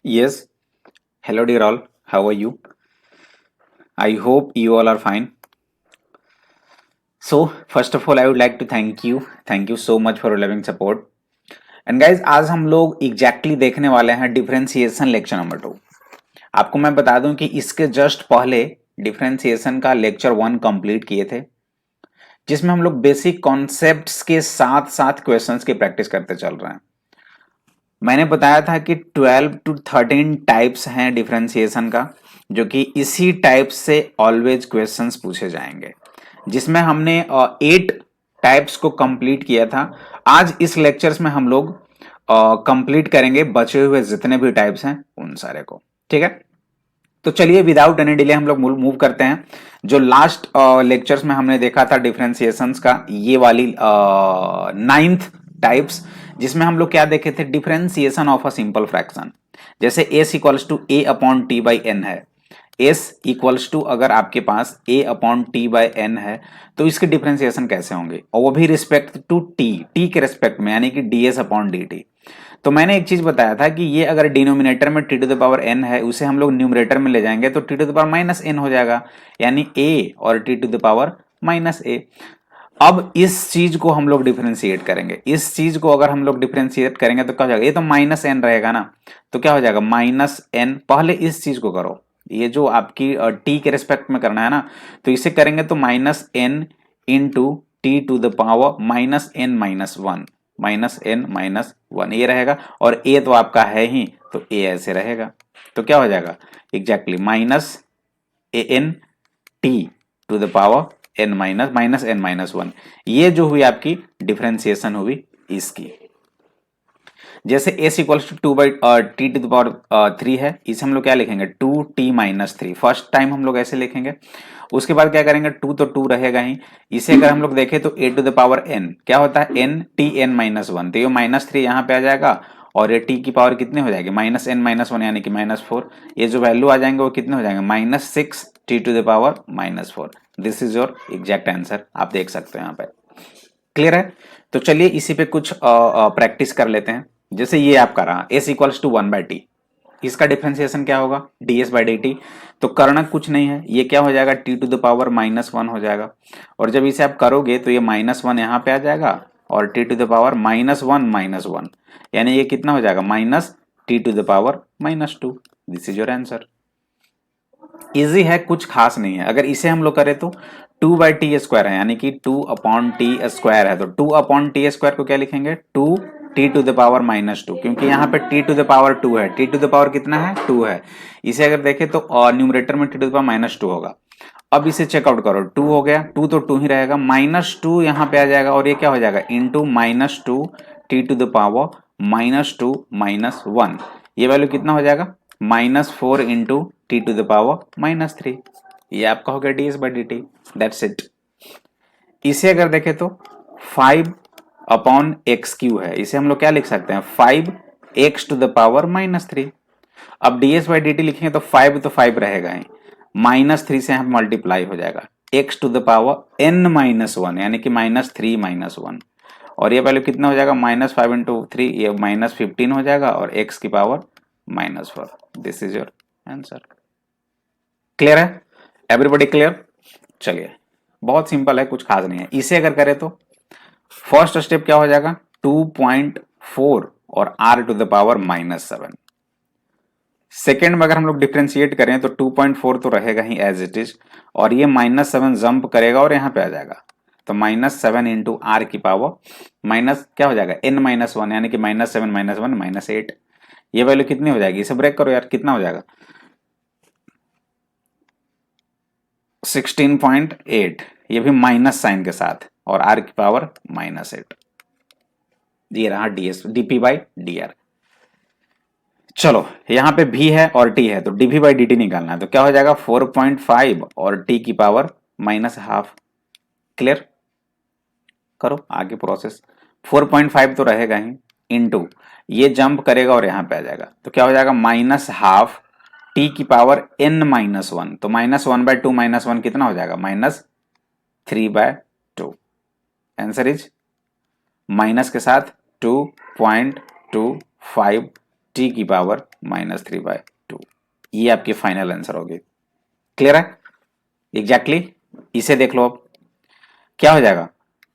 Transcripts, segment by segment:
Yes. Hello, dear all. How are you? I hope you all are fine. So, first of all, I would like to thank you. Thank you so much for your loving support. And guys आज हम लोग exactly देखने वाले हैं differentiation lecture number 2। आपको मैं बता दूं कि इसके जस्ट पहले डिफरेंशिएशन का लेक्चर 1 कंप्लीट किए थे, जिसमें हम लोग बेसिक कॉन्सेप्ट्स के साथ साथ क्वेश्चंस की प्रैक्टिस करते चल रहे हैं। मैंने बताया था कि 12 टू 13 टाइप्स हैं डिफरेंशिएशन का, जो कि इसी टाइप से ऑलवेज क्वेश्चंस पूछे जाएंगे, जिसमें हमने 8 टाइप्स को कंप्लीट किया था। आज इस लेक्चर्स में हम लोग कंप्लीट करेंगे बचे हुए जितने भी टाइप्स हैं उन सारे को। ठीक है, तो चलिए विदाउट एनी डिले हम लोग मूव करते हैं। जो लास्ट लेक्चर्स में हमने देखा था डिफरेंशिएशंस का, ये वाली 9th टाइप्स, जिसमें हम लोग क्या देखे थे, differentiation of a simple fraction. जैसे s equals to a upon T by N है, s इक्वल्स टू अगर आपके पास a upon T by N है तो इसके डिफरेंशिएशन कैसे होंगे, और वो भी रिस्पेक्ट टू t के रिस्पेक्ट में, यानी कि ds अपॉन डी टी। तो मैंने एक चीज बताया था कि ये अगर डिनोमिनेटर में T to the power n है, उसे हम लोग न्यूमरेटर में ले जाएंगे तो T to the power minus n हो जाएगा, यानी a और T to the power minus a। अब इस चीज को हम लोग डिफरेंशिएट करेंगे, इस चीज को अगर हम लोग डिफरेंशिएट करेंगे तो क्या हो जाएगा, ये तो माइनस n रहेगा ना, तो क्या हो जाएगा माइनस n। पहले इस चीज को करो, ये जो आपकी t के रिस्पेक्ट में करना है ना, तो इसे करेंगे तो minus n into T to the power minus n minus one, minus n minus one ये रहेगा, और a तो आपका है ही तो a ऐसे रहेगा। तो क्या हो जाएगा exactly minus A N T to the power n minus minus n minus one. ये जो हुई आपकी डिफरेंशिएशन हुई इसकी। जैसे s equals to two by T to the power three है, इसे हम लोग क्या लिखेंगे, two T minus three. First time हम लोग ऐसे लिखेंगे, उसके बाद क्या करेंगे, टू तो टू रहेगा ही, इसे अगर हम लोग देखें तो A to the power n क्या होता है, n T N minus one, तो ये माइनस थ्री यहाँ पे आ जाएगा, और ये t की पावर कितनी हो जाएगी, माइनस n माइनस वन यानी कि माइनस फोर। ये जो वैल्यू आ जाएंगे वो कितने हो जाएंगे, minus six T to the power minus four. This is your exact answer, आप देख सकते हो यहाँ पे। क्लियर है? तो चलिए इसी पे कुछ प्रैक्टिस कर लेते हैं। जैसे ये आपका रहा s equals to one by T, इसका डिफरेंशिएशन क्या होगा, ds बाई डी टी। तो करना कुछ नहीं है, ये क्या हो जाएगा, t to the power minus one हो जाएगा, और जब इसे आप करोगे तो ये माइनस वन यहाँ पे आ जाएगा, और t to the power minus one, यानी ये कितना हो जाएगा, minus T to the power minus two. This is your answer. Easy है, कुछ खास नहीं है। अगर इसे हम लोग करें तो टू बाई टी स्क्वायर है, यानी कि टू अपॉन टी स्क्वायर है, तो टू अपॉन टी स्क्वायर को क्या लिखेंगे, two T to the power minus two, क्योंकि यहाँ पे T to the power two है, टी टू द पावर कितना है, टू है। इसे अगर देखें तो न्यूमरेटर में T to the power minus two होगा। अब इसे चेकआउट करो, टू हो गया, टू तो टू ही रहेगा, माइनस टू यहाँ पे आ जाएगा, और ये क्या हो जाएगा, into minus two T to the power minus two minus one. ये वैल्यू कितना हो जाएगा, minus four into T to the power minus three. ये आपका हो गया D S by D T, that's it. इसे अगर देखें तो फाइव अपॉन एक्स क्यू है, इसे हम लोग क्या लिख सकते हैं, five x to the power minus three. अब d S by D t लिखेंगे तो फाइव रहेगा ही, माइनस थ्री से यहाँ मल्टीप्लाई हो जाएगा, X to the power N minus one, यानी कि माइनस थ्री माइनस वन, और ये वैल्यू कितना हो जाएगा, माइनस फाइव इंटू थ्री, ये माइनस फिफ्टीन हो जाएगा, और एक्स की power minus four. This is your answer. Clear है, एवरीबॉडी क्लियर? चलिए बहुत सिंपल है, कुछ खास नहीं है। इसे अगर करें तो फर्स्ट स्टेप क्या हो जाएगा, 2.4 और r to the power minus seven. Second में अगर हम लोग डिफ्रेंशिएट करें तो 2.4 तो रहेगा ही एज इट इज, और ये माइनस सेवन जंप करेगा और यहाँ पे आ जाएगा, तो माइनस सेवन इंटू आर की पावर माइनस क्या हो जाएगा, n माइनस वन, यानी कि minus seven minus one minus eight. ये वैल्यू कितनी हो जाएगी, इसे ब्रेक करो यार, कितना हो जाएगा, 16.8, ये भी माइनस साइन के साथ, और r की पावर माइनस एट। ये रहा ds dp by D R. चलो यहाँ पे v है और t है, तो dv बाई डी टी निकालना है, तो क्या हो जाएगा 4.5 और t की पावर माइनस हाफ। क्लियर, करो आगे प्रोसेस। 4.5 तो रहेगा ही, इनटू ये जंप करेगा और यहाँ पे आ जाएगा, तो क्या हो जाएगा माइनस हाफ t की पावर n माइनस वन, तो minus one by two minus one कितना हो जाएगा, minus three by two. Answer is minus के साथ 2.25 टी की पावर -3/2। ये आपकी फाइनल आंसर होगी। क्लियर है? एग्जैक्टली इसे देख लो अब क्या हो जाएगा,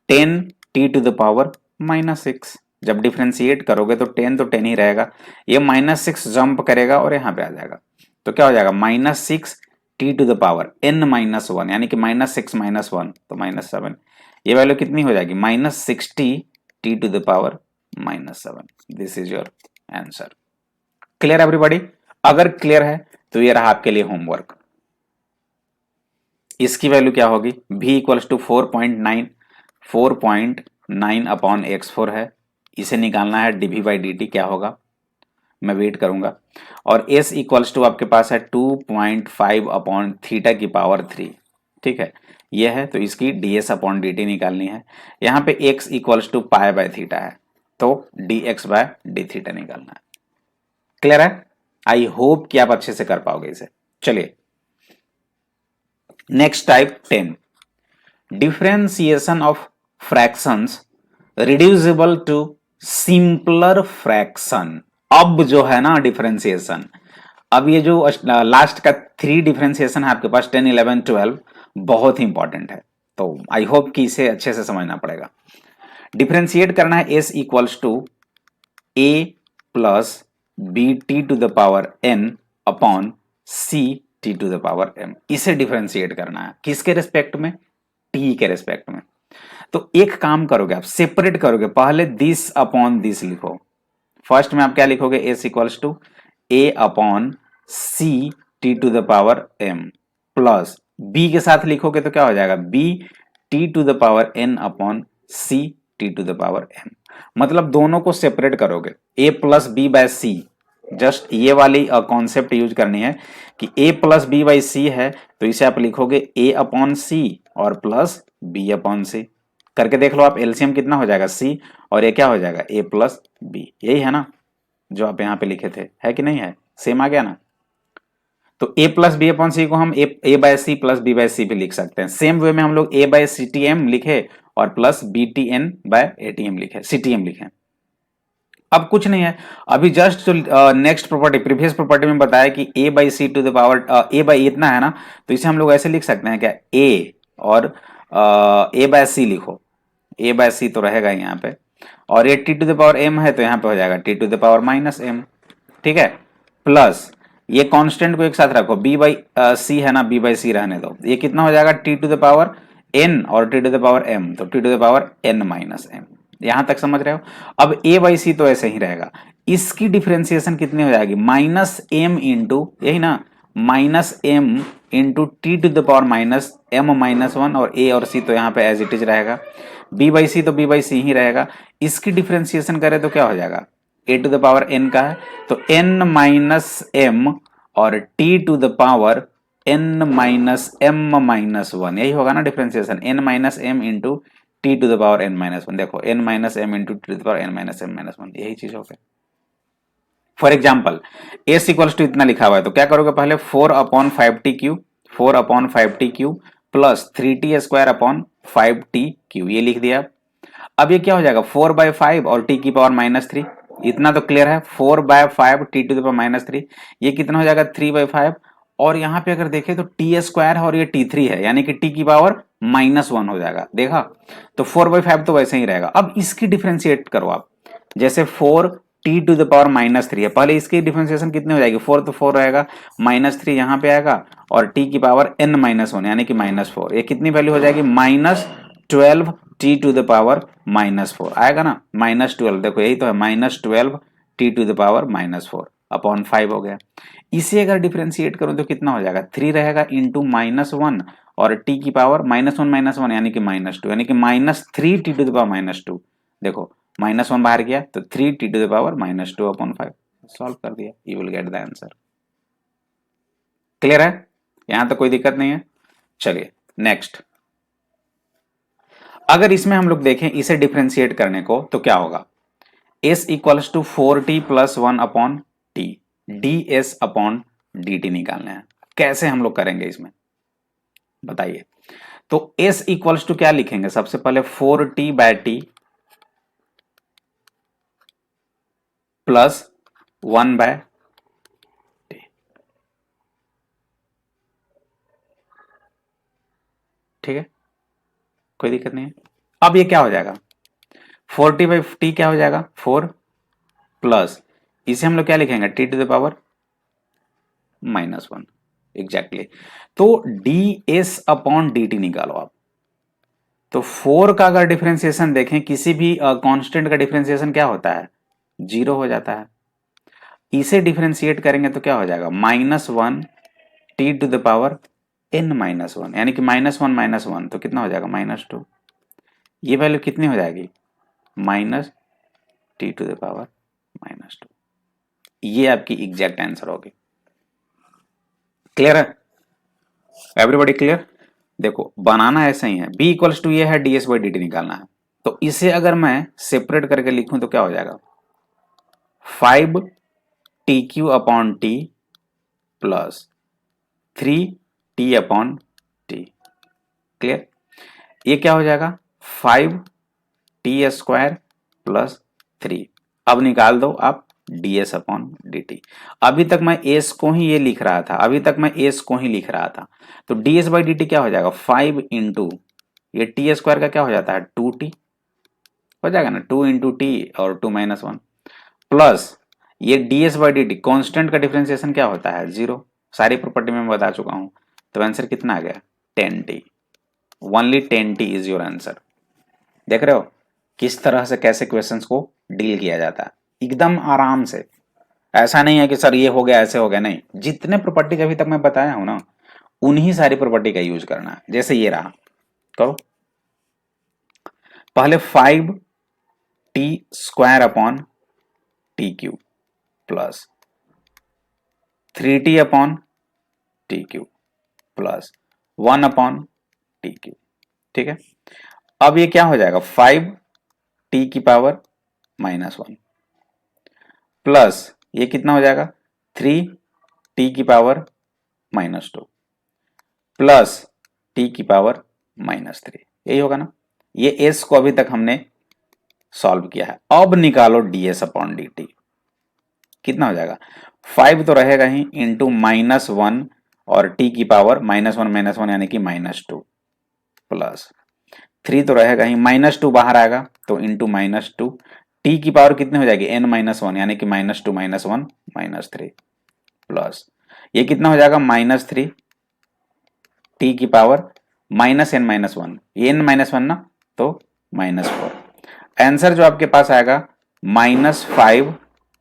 10t⁻⁻6। जब डिफ्रेंशिएट करोगे तो 10 तो 10 ही रहेगा, ये -6 जंप करेगा और यहाँ पे आ जाएगा, तो क्या हो जाएगा -6t⁻n−1 यानी कि -6 - 1 तो -7। ये वैल्यू कितनी हो जाएगी -60t⁻7। This is your answer. Clear everybody? अगर क्लियर है तो ये रहा आपके लिए होमवर्क। इसकी वैल्यू क्या होगी, v equals to 4.9 upon x4 है, इसे निकालना है dv/dt क्या होगा, मैं वेट करूंगा। और s इक्वल्स टू आपके पास है 2.5 अपॉन थीटा की पावर 3, ठीक है, ये है, तो इसकी ds अपॉन dt निकालनी है। यहाँ पे x इक्वल्स टू π/थीटा है, तो dx/dθ निकालना है। क्लियर है? आई होप कि आप अच्छे से कर पाओगे इसे। चलिए next type 10, differentiation of fractions reducible to simpler fraction. अब जो है ना डिफरेंशिएशन, अब ये जो लास्ट का 3 डिफरेंशिएशन है आपके पास 10, 11, 12 बहुत ही इंपॉर्टेंट है, तो आई होप कि इसे अच्छे से समझना पड़ेगा। डिफरेंशिएट करना है s equals to a plus B T to the power n upon C T to the power m। इसे डिफरेंशिएट करना है किसके रिस्पेक्ट में, t के रिस्पेक्ट में। तो एक काम करोगे आप, सेपरेट करोगे, पहले दिस अपॉन दिस लिखो। फर्स्ट में आप क्या लिखोगे, s equals to a upon C T to the power m plus b के साथ लिखोगे तो क्या हो जाएगा, b T to the power n upon C T to the power m। मतलब दोनों को सेपरेट करोगे, a plus B by C, just ये वाली कॉन्सेप्ट यूज करनी है कि a plus B by C है, तो इसे आप लिखोगे a अपॉन सी और प्लस b अपॉन सी। करके देख लो आप, एलसीएम कितना हो जाएगा c, और ये क्या हो जाएगा a प्लस बी, यही है ना जो आप यहाँ पे लिखे थे, है कि नहीं है, सेम आ गया ना। तो a plus b upon c को हम a by c plus b by c भी लिख सकते हैं। सेम वे में हम लोग a by C T M लिखे और plus B T N by A T M लिखे, सी टी एम लिखे। अब कुछ नहीं है, अभी जस्ट जो नेक्स्ट प्रॉपर्टी प्रीवियस प्रॉपर्टी में बताया कि a by C to the power a by इतना है ना, तो इसे हम लोग ऐसे लिख सकते हैं क्या, a और a बाय सी लिखो, a बाय सी तो रहेगा यहाँ पे, और ये T to the power m है तो यहाँ पे हो जाएगा T to the power -m, ठीक है, प्लस ये कांस्टेंट को एक साथ रखो, b बाई सी है ना, b बाई सी रहने दो, ये कितना हो जाएगा T to the power n और T to the power m, तो T to the power n minus m। यहां तक समझ रहे हो? अब a बाई सी तो ऐसे ही रहेगा, इसकी डिफरेंशिएशन कितनी हो जाएगी, -m इंटू, यही ना, -m into T to the power -m-1, और a और c तो यहाँ पे एज इट इज रहेगा, b बाई सी तो b बाई सी ही रहेगा। इसकी डिफरेंशिएशन करें तो क्या हो जाएगा, a to the power n का है तो n माइनस m और t to the power n minus m minus 1, यही होगा ना differentiation, n minus m into T to the power n minus 1। देखो n minus m into T to the power n minus m minus 1, यही चीज हो गई। For example s equals to इतना लिखा हुआ है तो क्या करोगे, पहले 4/5t³ plus 3t² upon 5t³ ये लिख दिया। अब ये क्या हो जाएगा 4/5 और t की पावर -3, इतना तो क्लियर है, 4/5 टी टू द पावर -3, ये कितना हो जाएगा 3/5, और यहाँ पे अगर देखें तो t² है और ये t3 है, यानी कि t की पावर -1 हो जाएगा, देखा, तो 4/5 तो वैसे ही रहेगा। अब इसकी डिफरेंशिएट करो आप, जैसे 4t टू द पावर -3 है, पहले इसकी डिफरेंशिएशन कितनी हो जाएगी, 4 तो 4 रहेगा, -3 यहाँ पे आएगा, और t की पावर n-1 यानी कि -4, ये कितनी वैल्यू हो जाएगी, -12 टी टू द पावर -4 आएगा ना, -12, देखो यही तो है, -12 T to the power -4 upon 5 हो गया। इसे अगर डिफरेंशिएट करूं तो कितना हो जाएगा, 3 रहेगा इंटू -1 और t की पावर -1 यानी कि -2, यानी कि -3 टी टू द पावर -2। देखो -1 बाहर गया तो 3 T to the power -2 upon 5, solve कर दिया, you will get the answer. Clear है? यहां तक कोई दिक्कत नहीं है। चलिए नेक्स्ट, अगर इसमें हम लोग देखें इसे डिफरेंशिएट करने को तो क्या होगा, s equals to 4t plus 1 upon T, ds upon dt निकालना है। कैसे हम लोग करेंगे इसमें बताइए। तो s इक्वल्स टू क्या लिखेंगे, सबसे पहले 4t/t प्लस 1/t। ठीक है, कोई दिक्कत नहीं है। अब ये क्या हो जाएगा, 40/t क्या हो जाएगा, 4 प्लस, इसे हम लोग क्या लिखेंगे, t⁻⁻1। एग्जैक्टली। तो ds/dt निकालो आप। तो 4 का अगर डिफरेंशिएशन देखें, किसी भी कांस्टेंट का डिफरेंशिएशन क्या होता है, 0 हो जाता है। इसे डिफरेंशिएट करेंगे तो क्या हो जाएगा, -1 t⁻n-1, यानी कि -1 तो कितना हो जाएगा, -2। ये वैल्यू कितनी हो जाएगी, -t⁻²। ये आपकी एग्जैक्ट आंसर होगी। क्लियर है, एवरीबॉडी क्लियर। देखो बनाना ऐसा ही है, b इक्वल्स टू ये है, ds/dt निकालना है। तो इसे अगर मैं सेपरेट करके लिखूं तो क्या हो जाएगा, 5tq/t प्लस 3t/t। क्लियर, ये क्या हो जाएगा, 5t² प्लस 3। अब निकाल दो आप ds/dt। अभी तक मैं s को ही ये लिख रहा था, अभी तक मैं s को ही लिख रहा था। तो ds/dt क्या हो जाएगा, 5 इंटू ये t² का क्या हो जाता है, 2t हो जाएगा ना, 2 इंटू टी और 2 - 1 प्लस ये ds/dt कांस्टेंट का डिफरेंशिएशन क्या होता है, 0। सारी प्रॉपर्टी में मैं बता चुका हूं। तो आंसर कितना आ गया, 10t। Only 10t is your answer. देख रहे हो किस तरह से कैसे क्वेश्चंस को डील किया जाता है, एकदम आराम से। ऐसा नहीं है कि सर ये हो गया ऐसे हो गया, नहीं, जितने प्रॉपर्टी अभी तक मैं बताया हूं ना, उन्हीं सारी प्रॉपर्टी का यूज करना है। जैसे ये रहा, करो पहले 5t² plus 3t/tq plus 1/tq। ठीक है, अब ये क्या हो जाएगा, 5t⁻⁻1 प्लस ये कितना हो जाएगा, 3t⁻⁻2 प्लस t⁻⁻3। यही होगा ना। ये s को अभी तक हमने सॉल्व किया है। अब निकालो ds/dt, कितना हो जाएगा, 5 तो रहेगा ही इंटू -1 और t⁻⁻1 यानी कि -2 प्लस 3 तो रहेगा ही, -2 बाहर आएगा तो इंटू -2, टी की पावर कितनी हो जाएगी, n-1 यानी कि -2 -1 -3 प्लस ये कितना हो जाएगा, -3 टी की पावर -n-1, ये n-1 ना, तो -4। आंसर जो आपके पास आएगा -5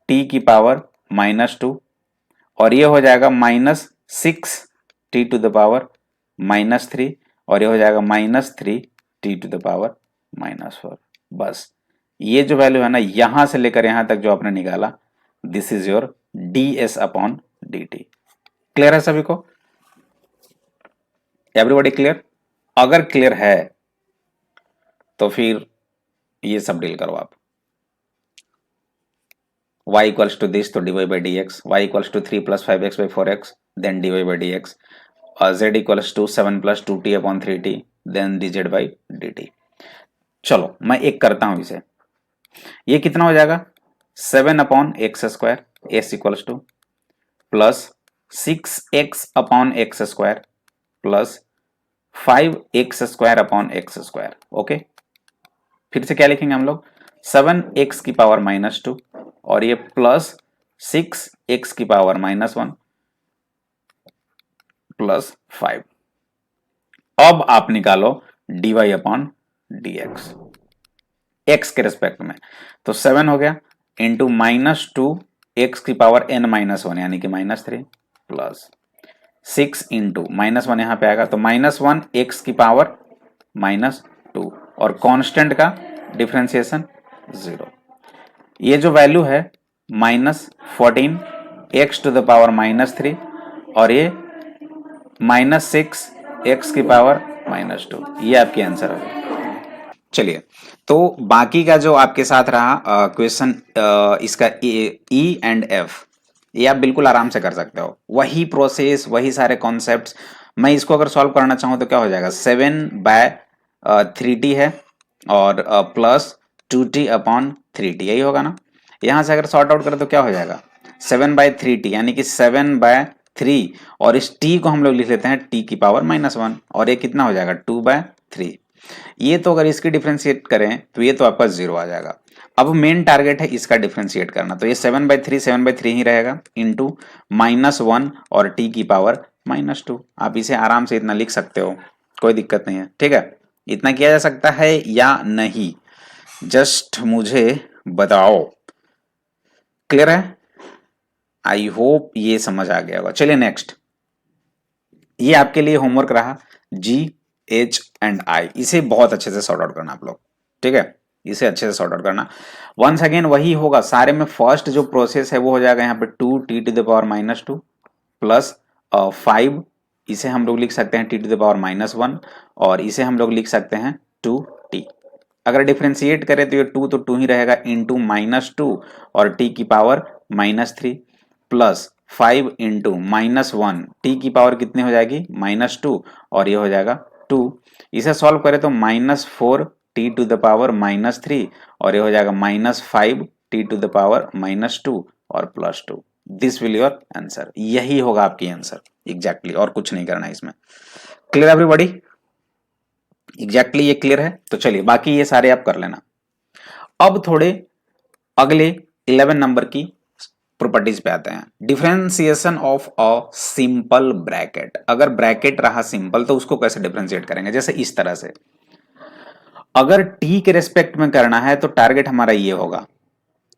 टी की पावर -2 और ये हो जाएगा -6 t⁻⁻3 और ये हो जाएगा -3 t⁻⁻4। बस ये जो वैल्यू है ना, यहां से लेकर यहां तक जो आपने निकाला, this is your ds/dt। Clear है सभी को, एवरीबॉडी क्लियर। अगर क्लियर है तो फिर ये सब डील करो आप। y इक्वल्स टू दिस, तो dy/dx, y equals to 3 + 5x/4x, then dy/dx, z equals to 7 + 2t/3t, then dz/dt। चलो मैं एक करता हूं इसे, ये कितना हो जाएगा, 7/x² s equals two plus 6x/x² plus 5x² okay. फिर से क्या लिखेंगे हम लोग, 7x⁻⁻2 और ये प्लस 6x⁻⁻1 प्लस 5। अब आप निकालो dy/dx x के रेस्पेक्ट में। तो 7 हो गया इंटू -2x⁻n-1 यानी कि -3 प्लस 6 इंटू -1 यहां पे आएगा तो -1 x⁻⁻2 और कांस्टेंट का डिफरेंशिएशन 0। ये जो वैल्यू है -14 x⁻³ और ये -6 x⁻², ये आपकी आंसर है। चलिए, तो बाकी का जो आपके साथ रहा क्वेश्चन, इसका ई एंड एफ, ये आप बिल्कुल आराम से कर सकते हो। वही प्रोसेस, वही सारे कॉन्सेप्ट्स। मैं इसको अगर सॉल्व करना चाहूँ तो क्या हो जाएगा, 7/3t है और प्लस 2t/3t, यही होगा ना। यहाँ से अगर सॉर्ट आउट करें तो क्या हो जाएगा, 7/3t यानी कि 7/3, और इस t को हम लोग लिख लेते हैं t की पावर -1, और ये कितना हो जाएगा 2/3। ये तो अगर इसकी डिफ्रेंशिएट करें तो ये तो आपका 0 आ जाएगा। अब मेन टारगेट है इसका डिफ्रेंशिएट करना, तो ये 7/3 ही रहेगा इंटू -1 और t की पावर -2। आप इसे आराम से इतना लिख सकते हो, कोई दिक्कत नहीं है, ठीक है। इतना किया जा सकता है या नहीं, जस्ट मुझे बताओ। क्लियर है? आई होप ये समझ आ गया होगा। चलिए नेक्स्ट, ये आपके लिए होमवर्क रहा, GH&I, इसे बहुत अच्छे से सॉर्ट आउट करना आप लोग, ठीक है। इसे अच्छे से सॉर्ट आउट करना। वंस अगेन वही होगा सारे में, फर्स्ट जो प्रोसेस है वो हो जाएगा यहाँ पे 2t⁻⁻2 प्लस 5, इसे हम लोग लिख सकते हैं t⁻⁻1, और इसे हम लोग लिख सकते हैं 2t। अगर डिफ्रेंशिएट करें तो ये 2 तो 2 ही रहेगा इंटू -2 और t की पावर -3 प्लस 5 इंटू -1, t की पावर कितनी हो जाएगी -2, और ये हो जाएगा 2। इसे सॉल्व करें तो -4t⁻³ और ये हो जाएगा -5t⁻² और +2। दिस विल योर आंसर, यही होगा आपकी आंसर एग्जैक्टली, और कुछ नहीं करना है इसमें। Clear everybody? एग्जैक्टली ये क्लियर है? तो चलिए बाकी ये सारे आप कर लेना। अब थोड़े अगले 11 नंबर की प्रॉपर्टीज पे आते हैं। Differentiation of a simple bracket. अगर ब्रैकेट रहा सिंपल तो उसको कैसे डिफरेंशिएट करेंगे, जैसे इस तरह से। अगर टी के रेस्पेक्ट में करना है तो टारगेट हमारा ये होगा,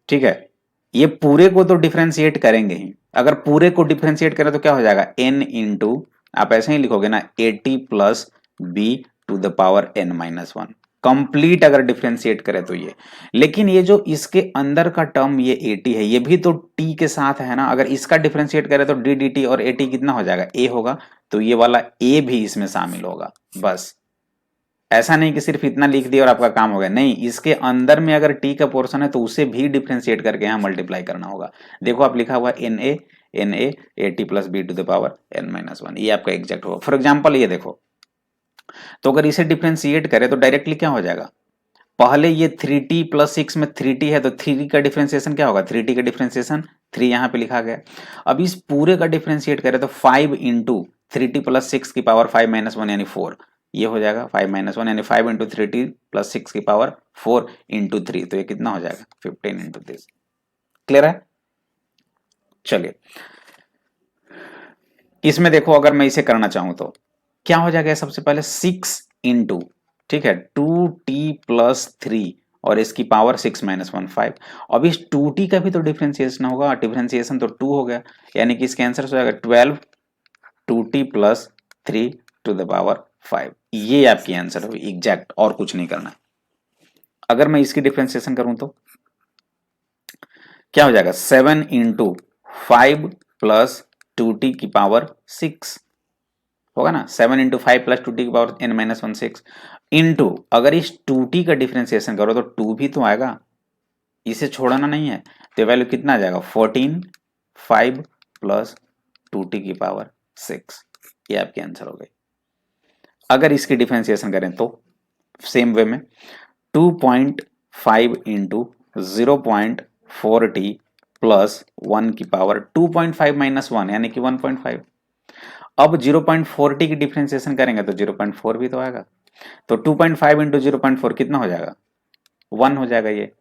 ठीक है। ये पूरे को तो डिफरेंशिएट करेंगे ही, अगर पूरे को डिफरेंशिएट करें तो क्या हो जाएगा n इंटू, आप ऐसे ही लिखोगे ना, at प्लस b⁻n-1, कंप्लीट अगर डिफरेंशिएट करें तो ये। लेकिन ये जो इसके अंदर का टर्म ये at है, ये भी तो t के साथ है ना, अगर इसका डिफरेंशिएट करें तो dt और at कितना हो जाएगा, a होगा, तो ये वाला a भी इसमें शामिल होगा। बस ऐसा नहीं कि सिर्फ इतना लिख दिया और आपका काम हो गया, नहीं, इसके अंदर में अगर t का पोर्शन है तो उसे भी डिफरेंशिएट करके यहाँ मल्टीप्लाई करना होगा। देखो आप लिखा हुआ na at प्लस b⁻n-1, ये आपका एग्जैक्ट होगा। फॉर एग्जाम्पल ये देखो, तो अगर इसे डिफरेंशिएट करें तो डायरेक्टली क्या हो जाएगा, पहले ये 3t प्लस 6 में 3t है तो 3 का डिफरेंशिएशन क्या होगा, 3t का डिफरेंशिएशन 3 यहाँ पे लिखा गया। अब इस पूरे का डिफरेंशिएट करें तो 5 इंटू 3t प्लस 6 की पावर 5-1 यानी 4, ये हो जाएगा 5-1 यानी 5 इंटू 3t प्लस 6 की पावर 4 इंटू 3, तो ये कितना हो जाएगा 15 इंटू दिस। क्लियर है? चलिए इसमें देखो, अगर मैं इसे करना चाहूं तो क्या हो जाएगा, सबसे पहले 6 इंटू, ठीक है, 2t प्लस 3 और इसकी पावर 6-1 5। अब इस 2t का भी तो डिफरेंशिएशन होगा, डिफरेंशिएशन तो 2 हो गया, यानी कि इसके आंसर हो जाएगा 12 2t plus 3 to the power 5। ये आपकी आंसर होगी एग्जैक्ट, और कुछ नहीं करना। अगर मैं इसकी डिफरेंशिएशन करूं तो क्या हो जाएगा, 7 इंटू 5 प्लस 2t की पावर 6 होगा ना, 7 इंटू 5 प्लस 2t की पावर n-1 6 इंटू, अगर इस 2t का डिफरेंशिएशन करो तो 2 भी तो आएगा, इसे छोड़ना नहीं है, तो वैल्यू कितना आ जाएगा 14 5 प्लस 2t की पावर 6। ये आपकी आंसर हो गई। अगर इसकी डिफरेंशिएशन करें तो सेम वे में 2.5 इंटू 0.4t प्लस 1 की पावर 2.5 माइनस 1 यानी कि 1.5। अब 0.4t की डिफरेंशिएशन करेंगे तो 0.4 भी तो आएगा, तो 2.5 इंटू 0.4 कितना हो जाएगा 1 हो जाएगा, ये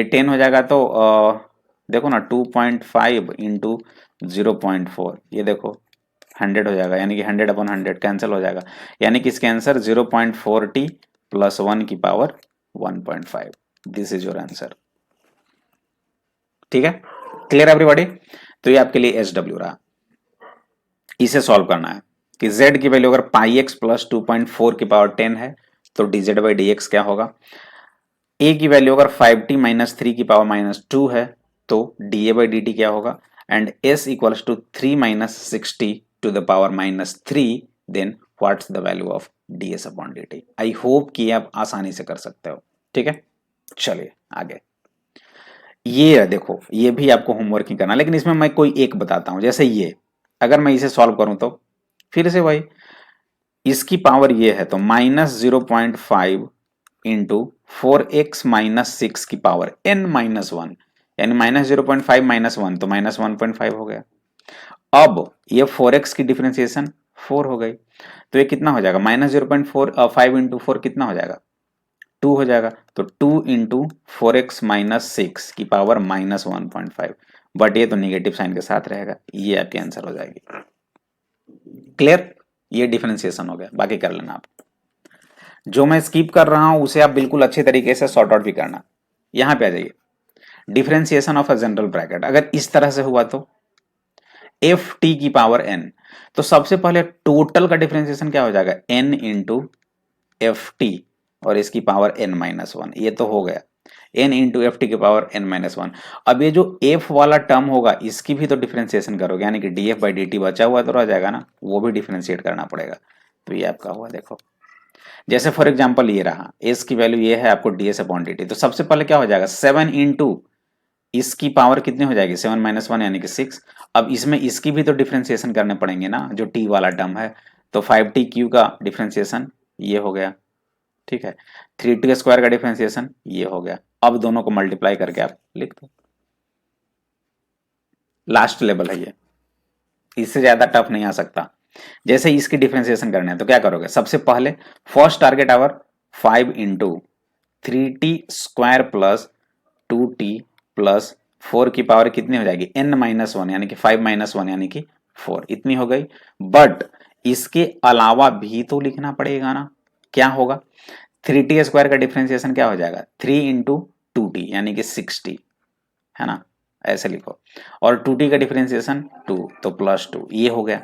10 हो जाएगा। तो देखो ना 2.5 इंटू 0.4, ये देखो 100 हो जाएगा, यानी कि 100/100 कैंसिल हो जाएगा, यानी कि इसके आंसर 0.4t प्लस 1 की power 1.5। This is your answer. ठीक है, क्लियर एवरीबॉडी? तो ये आपके लिए SW रहा। इसे सॉल्व करना है कि z की वैल्यू अगर पाई एक्स प्लस 2.4 की पावर 10 है तो dz बाई डी एक्स क्या होगा, a की वैल्यू अगर 5t माइनस 3 की पावर -2 है तो dA बाई dt क्या होगा, and s equals to 3 minus 6t to the power -3, then what's the value of ds upon dt। I hope कि आप आसानी से कर सकते हो। ठीक है, चलिए आगे। ये देखो, ये भी आपको होमवर्क ही करना, लेकिन इसमें मैं कोई एक बताता हूं, जैसे ये अगर मैं इसे सॉल्व करूं तो फिर से वही, इसकी पावर ये है तो -0.5 इंटू 4x माइनस 6 की पावर n-1, यानी -0.5 -1 तो -1.5 हो गया। अब ये 4x की डिफरेंशिएशन 4 हो गई, तो ये कितना हो जाएगा, -0.4 5 इंटू 4 कितना हो जाएगा, 2 हो जाएगा। तो 2 इंटू 4x -6 की पावर -1.5, बट ये तो निगेटिव साइन के साथ रहेगा, ये आपकी आंसर हो जाएगी। क्लियर, ये डिफरेंशिएशन हो गया, बाकी कर लेना आप। जो मैं स्किप कर रहा हूं उसे आप बिल्कुल अच्छे तरीके से सॉर्ट आउट भी करना। यहां पे आ जाइए, differentiation of a general bracket अगर इस तरह से हुआ तो एफ टी की पावर एन, तो सबसे पहले टोटल का डिफरेंशिएशन क्या हो जाएगा, एन इंटू एफ टी और इसकी पावर एन माइनस वन, ये तो हो गया एन इंटू एफ टी की पावर एन माइनस वन। अब ये जो एफ वाला टर्म होगा इसकी भी तो डिफरेंशिएशन करोगे, यानी कि D F by D T बचा हुआ तो रह जाएगा ना, वो भी डिफरेंशिएट करना पड़ेगा। तो ये आपका हुआ, देखो जैसे फॉर एग्जाम्पल ये रहा, एस की वैल्यू ये है आपको D S upon D T, तो सबसे पहले क्या हो जाएगा, 7 इंटू इसकी पावर कितनी हो जाएगी, 7 माइनस वन यानी कि 6। अब इसमें इसकी भी तो डिफरेंशिएशन करने पड़ेंगे ना, जो टी वाला टर्म है, तो 5t क्यू का डिफरेंशिएशन ये हो गया, ठीक है, 3t स्क्वायर का डिफरेंशिएशन ये हो गया। अब दोनों को मल्टीप्लाई करके आप लिख दो, लास्ट लेवल है ये, इससे ज्यादा टफ नहीं आ सकता। जैसे इसकी डिफरेंशिएशन करना है तो क्या करोगे, सबसे पहले first target our 5 into 3t² plus 2t plus 4 की पावर कितनी हो जाएगी, n-1 यानी कि 5-1 यानी कि 4, इतनी हो गई। बट इसके अलावा भी तो लिखना पड़ेगा ना, क्या होगा, 3t² का डिफरेंशिएशन क्या हो जाएगा, 3 इंटू 2t यानी कि 6t, है ना, ऐसे लिखो, और 2t का डिफरेंशिएशन 2 तो +2, ये हो गया।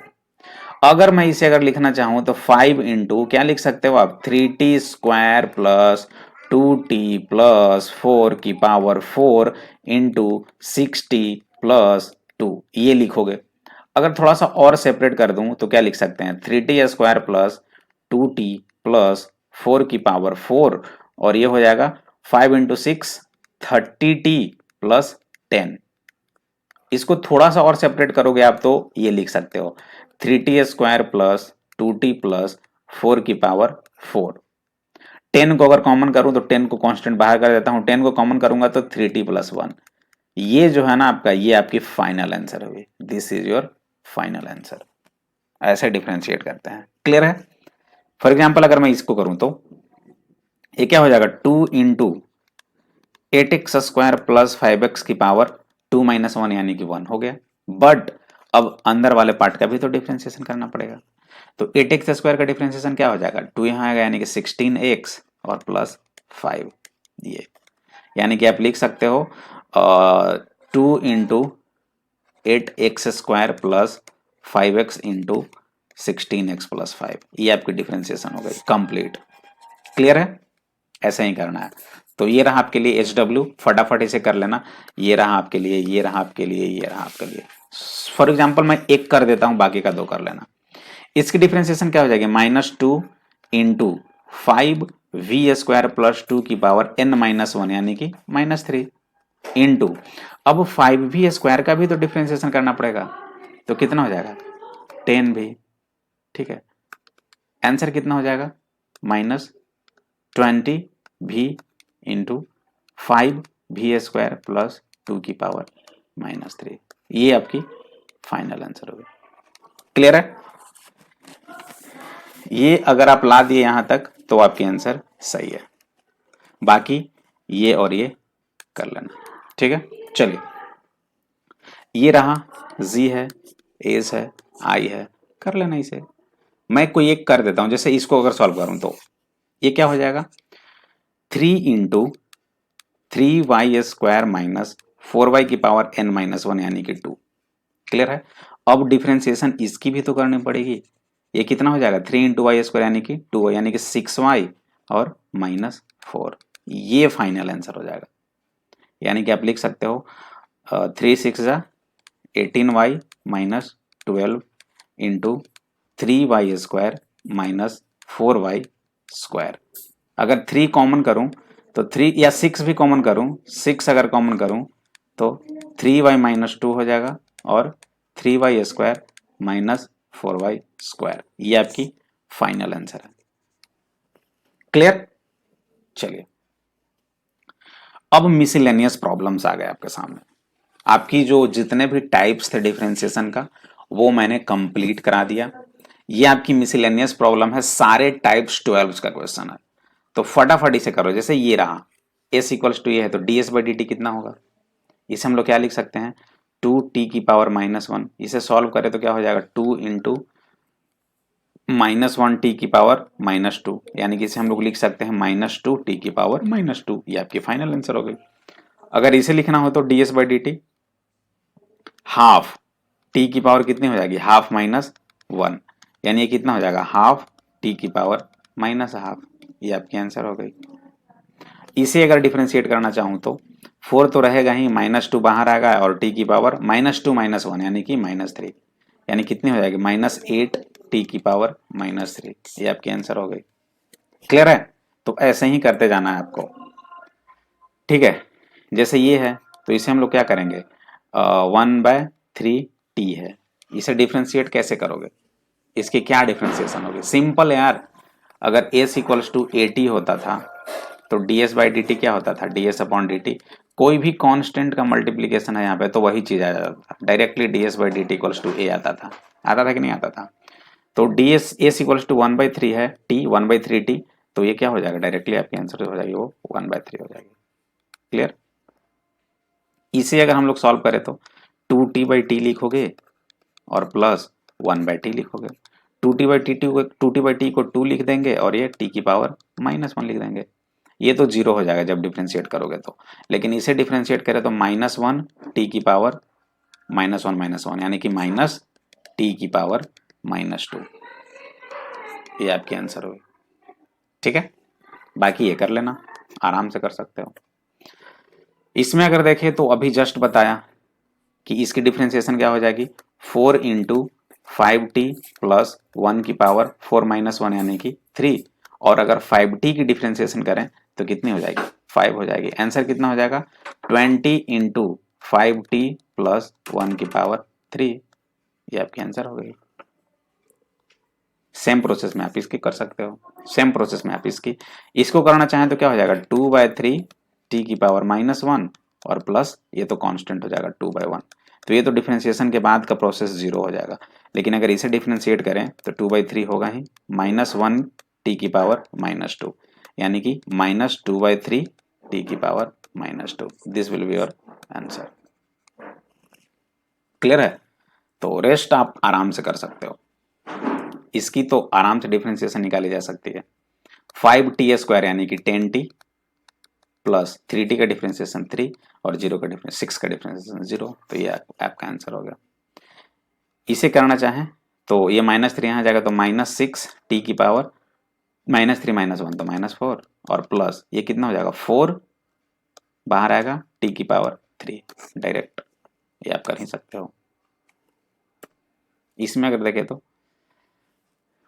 अगर मैं इसे अगर लिखना चाहूं तो 5 इंटू क्या लिख सकते हो आप, 3t² प्लस 2t प्लस 4 की पावर 4 इंटू 6t प्लस 2, ये लिखोगे। अगर थोड़ा सा और सेपरेट कर दूं तो क्या लिख सकते हैं, 3t² प्लस 2t प्लस 4 की पावर 4, और ये हो जाएगा 5 इंटू 6 30t प्लस 10। इसको थोड़ा सा और सेपरेट करोगे आप तो ये लिख सकते हो 3t² प्लस 2t प्लस 4 की पावर 4। 10 को अगर कॉमन करूं तो 10 को कांस्टेंट बाहर कर देता हूं, 10 को कॉमन करूंगा तो 3t प्लस 1। ये जो है ना आपका, ये आपकी फाइनल आंसर होगी, this is your final answer. ऐसे डिफरेंशिएट करते हैं, क्लियर है। फॉर एग्जाम्पल अगर मैं इसको करूं तो ये क्या हो जाएगा, 2 इंटू 8x² प्लस 5x की पावर 2-1 यानी कि 1 हो गया। बट अब अंदर वाले पार्ट का भी तो डिफरेंशिएशन करना पड़ेगा, तो 8x² का डिफरेंशिएशन क्या हो जाएगा, 2 यहाँ आएगा यानी कि 16x और प्लस 5, ये यानी कि आप लिख सकते हो 2 into 8x² plus 5x into 16x plus 5, ये आपकी डिफरेंशिएशन हो गई कंप्लीट। क्लियर है, ऐसे ही करना है। तो ये रहा आपके लिए एच डब्ल्यू, फटाफट इसे कर लेना, ये रहा आपके लिए, ये रहा आपके लिए, ये रहा आपके लिए। फॉर एग्जाम्पल मैं एक कर देता हूं, बाकी का 2 कर लेना। इसकी डिफरेंशिएशन क्या हो जाएगी, -2 इंटू 5v² प्लस 2 की पावर n-1 यानी कि -3 इंटू, अब 5v² का भी तो डिफरेंशिएशन करना पड़ेगा, तो कितना हो जाएगा 10v, ठीक है, आंसर कितना हो जाएगा -20v इंटू 5v² प्लस 2 की पावर -3, ये आपकी फाइनल आंसर होगी। क्लियर है, ये अगर आप ला दिए यहां तक तो आपकी आंसर सही है, बाकी ये और ये कर लेना, ठीक है। चलिए, ये रहा z है, एस है, आई है, कर लेना इसे। मैं कोई एक कर देता हूं, जैसे इसको अगर सॉल्व करूं तो ये क्या हो जाएगा, 3 इंटू 3y² माइनस 4y की पावर n-1 यानी कि 2। क्लियर है। अब डिफरेंशिएशन इसकी भी तो करनी पड़ेगी, ये कितना हो जाएगा 3 इंटू y² यानी कि 2 यानी कि 6y और -4, ये फाइनल आंसर हो जाएगा। यानी कि आप लिख सकते हो 3 6 18y minus 12 into 3y² minus 4y²। अगर 3 कॉमन करूं तो 3 या 6 भी कॉमन करूं, 6 अगर कॉमन करूं तो 3y माइनस 2 हो जाएगा और 3y² माइनस 4y², ये आपकी फाइनल आंसर है। क्लियर, चलिए अब मिसलेनियस प्रॉब्लम्स आ गए आपके सामने। आपकी जो जितने भी टाइप्स थे डिफरेंशिएशन का वो मैंने कंप्लीट करा दिया। ये आपकी मिसलेनियस प्रॉब्लम है, सारे टाइप्स 12 का क्वेश्चन है। तो फटाफट इसे करो। जैसे ये रहा s इक्वल्स टू ये है तो ds बाई डी टी कितना होगा, इसे हम लोग क्या लिख सकते हैं 2t की पावर -1। इसे सॉल्व करें तो क्या हो जाएगा 2 इंटू -1t की पावर -2, यानी कि इसे हम लोग लिख सकते हैं -2t की पावर -2। ये आपकी फाइनल आंसर हो गई। अगर इसे लिखना हो तो ds by D T half T की पावर कितनी हो जाएगी ½ -1, यानी ये कितना हो जाएगा हाफ टी की पावर -हाफ। ये आपकी आंसर हो गई। इसे अगर डिफरेंशिएट करना चाहूं तो 4 तो रहेगा ही, -2 बाहर आएगा और टी की पावर -2 -1 यानी कि -3, यानी कितनी हो जाएगी -8 टी की पावर -3। ये आपकी आंसर हो गई। क्लियर है? तो ऐसे ही करते जाना है आपको। ठीक है, जैसे ये है तो इसे हम लोग क्या करेंगे 1/3 है, इसे डिफ्रेंशिएट कैसे करोगे, इसकी क्या डिफ्रेंशिएशन होगी, सिंपल यार। अगर s equals to A T होता था तो ds बाई डी टी क्या होता था ds अपॉन डी टी। कोई भी कांस्टेंट का मल्टीप्लीकेशन है यहाँ पे तो वही चीज आ जाता था, directly ds by D t equals to a आता था कि नहीं आता था। तो ds s इक्वल्स टू 1/3 है t 1/3t, तो ये क्या हो जाएगा डायरेक्टली आपकी आंसर हो जाएगी वो 1/3 हो जाएगी। क्लियर? इसे अगर हम लोग सॉल्व करें तो 2t बाई टी लिखोगे और प्लस 1/t लिखोगे। 2t बाई टी को 2 लिख देंगे और ये t की पावर -1 लिख देंगे। ये तो जीरो हो जाएगा जब डिफ्रेंशिएट करोगे तो, लेकिन इसे डिफ्रेंशिएट करें तो -1 t की पावर -1 यानी कि -t की पावर -2। ये आपकी आंसर होगी। ठीक है, बाकी ये कर लेना, आराम से कर सकते हो। इसमें अगर देखें तो अभी जस्ट बताया कि इसकी डिफ्रेंशिएशन क्या हो जाएगी 4 इंटू 5t प्लस 1 की पावर 4 -1 यानी कि 3, और अगर 5t की डिफ्रेंशिएशन करें तो कितनी हो जाएगी 5 हो जाएगी। आंसर कितना हो जाएगा 20 इंटू 5t प्लस 1 की पावर 3। ये आपकी आंसर हो गई। सेम प्रोसेस में आप इसकी कर सकते हो, सेम प्रोसेस में आप इसको करना चाहें तो क्या हो जाएगा 2/3 t की पावर -1 और प्लस ये तो कांस्टेंट हो जाएगा 2/1। तो ये तो डिफरेंशिएशन के बाद का प्रोसेस जीरो हो जाएगा, लेकिन अगर इसे डिफरेंशिएट करें तो 2/3 होगा ही -1 t की पावर -2, यानी कि -2/3 t की power -2। This will be your answer. Clear है? तो रेस्ट आप आराम से कर सकते हो, इसकी तो आराम से डिफरेंशिएशन निकाली जा सकती है। 5t² यानी कि 10t प्लस 3t का डिफरेंशिएशन 3 और 0 का डिफरेंस 6 का डिफरेंशिएशन 0, तो ये आपका आंसर हो गया। इसे करना चाहें तो ये -3 यहाँ जाएगा तो -6t की पावर -3 -1 तो -4 और प्लस ये कितना हो जाएगा 4 बाहर आएगा t की पावर 3 डायरेक्ट। ये आप कर ही सकते हो। इसमें अगर देखें तो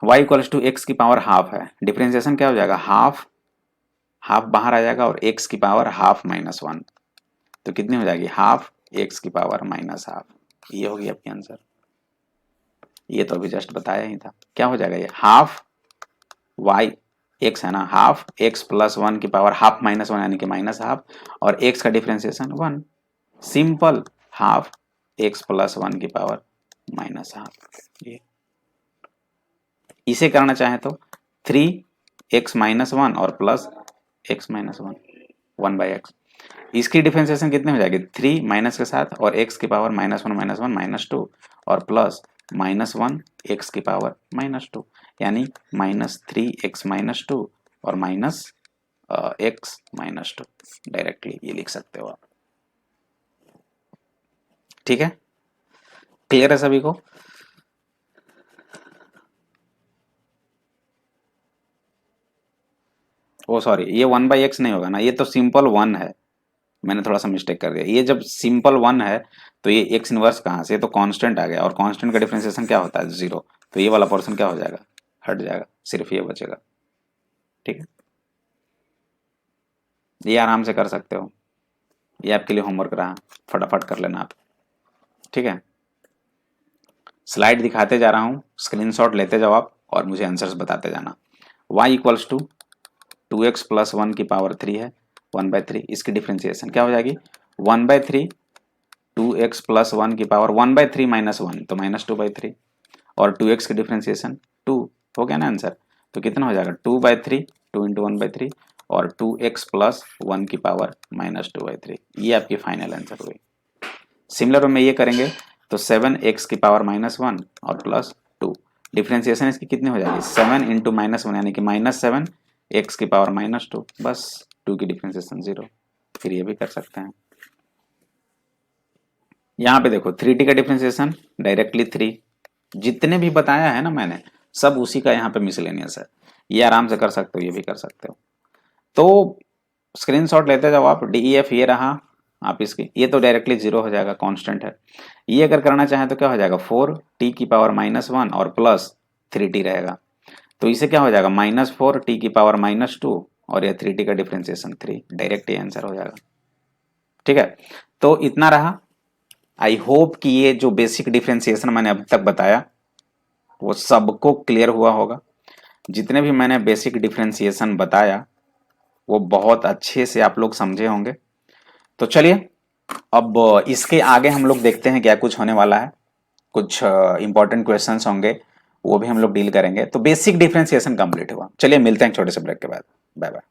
y इक्वल्स टू एक्स की पावर हाफ है, डिफरेंशिएशन क्या हो जाएगा हाफ बाहर आ जाएगा और x की पावर हाफ -1, तो कितनी हो जाएगी हाफ x की पावर -हाफ। ये होगी आपकी आंसर। ये तो अभी जस्ट बताया ही था। क्या हो जाएगा ये हाफ y x है ना, हाफ x प्लस 1 की पावर हाफ -1 यानी कि -हाफ और x का differentiation 1, simple half x plus 1 की पावर -हाफ। ये इसे करना चाहें तो 3x -1 और प्लस x -1 1/x। इसकी डिफरेंशिएशन कितनी हो जाएगी 3 माइनस के साथ और x की पावर -1 -2 और प्लस -1 x की पावर -2 यानी -3x -2 और x -2 डायरेक्टली ये लिख सकते हो आप। ठीक है, क्लियर है सभी को? ओ सॉरी, ये 1/x नहीं होगा ना, ये तो सिंपल 1 है, मैंने थोड़ा सा मिस्टेक कर दिया। ये जब सिंपल 1 है तो ये x इनवर्स कहाँ से, ये तो कांस्टेंट आ गया और कांस्टेंट का डिफरेंशिएशन क्या होता है 0, तो ये वाला पोर्शन क्या हो जाएगा हट जाएगा, सिर्फ ये बचेगा। ठीक है, ये आराम से कर सकते हो, ये आपके लिए होमवर्क रहा, फटाफट कर लेना आप। ठीक है, स्लाइड दिखाते जा रहा हूँ, स्क्रीनशॉट लेते जाओ आप और मुझे आंसर्स बताते जाना। y equals to 2x plus 1 की पावर 3 है, 1/3, इसकी डिफ्रेंसिएशन क्या हो जाएगी 1/3 2x प्लस 1 की पावर 1/3 माइनस 1 तो -2/3 और 2x की डिफ्रेंसिएशन 2 हो गया ना आंसर। तो कितना हो जाएगा 2/3 2 इंटू 1/3 और 2x प्लस 1 की पावर -2/3, ये आपकी फाइनल आंसर हुई। सिमिलर में ये करेंगे तो 7x की पावर -1 और प्लस 2, डिफ्रेंसिएशन इसकी कितनी हो जाएगी 7 इंटू -1 यानी कि -7 x की पावर -2, बस 2 की डिफ्रेंसिएशन 0। फिर ये भी कर सकते हैं। यहाँ पे देखो 3t का डिफ्रेंसिएशन डायरेक्टली 3, जितने भी बताया है ना मैंने सब उसी का यहाँ पे मिसलेनियस है, ये आराम से कर सकते हो, ये भी कर सकते हो। तो स्क्रीनशॉट लेते जाओ आप, DEF ये रहा आप इसकी, ये तो डायरेक्टली 0 हो जाएगा, कांस्टेंट है। ये अगर करना चाहें तो क्या हो जाएगा 4t की पावर -1 और प्लस 3t रहेगा, तो इसे क्या हो जाएगा -4t की पावर -2 और ये 3t का डिफ्रेंसिएशन 3, डायरेक्ट ये आंसर हो जाएगा। ठीक है, तो इतना रहा। आई होप कि ये जो बेसिक डिफ्रेंसिएशन मैंने अब तक बताया वो सबको क्लियर हुआ होगा। जितने भी मैंने बेसिक डिफ्रेंसिएशन बताया वो बहुत अच्छे से आप लोग समझे होंगे। तो चलिए अब इसके आगे हम लोग देखते हैं क्या कुछ होने वाला है, कुछ इंपॉर्टेंट क्वेश्चंस होंगे वो भी हम लोग डील करेंगे। तो बेसिक डिफ्रेंसिएशन कंप्लीट हुआ, चलिए मिलते हैं छोटे से ब्रेक के बाद, बाय बाय।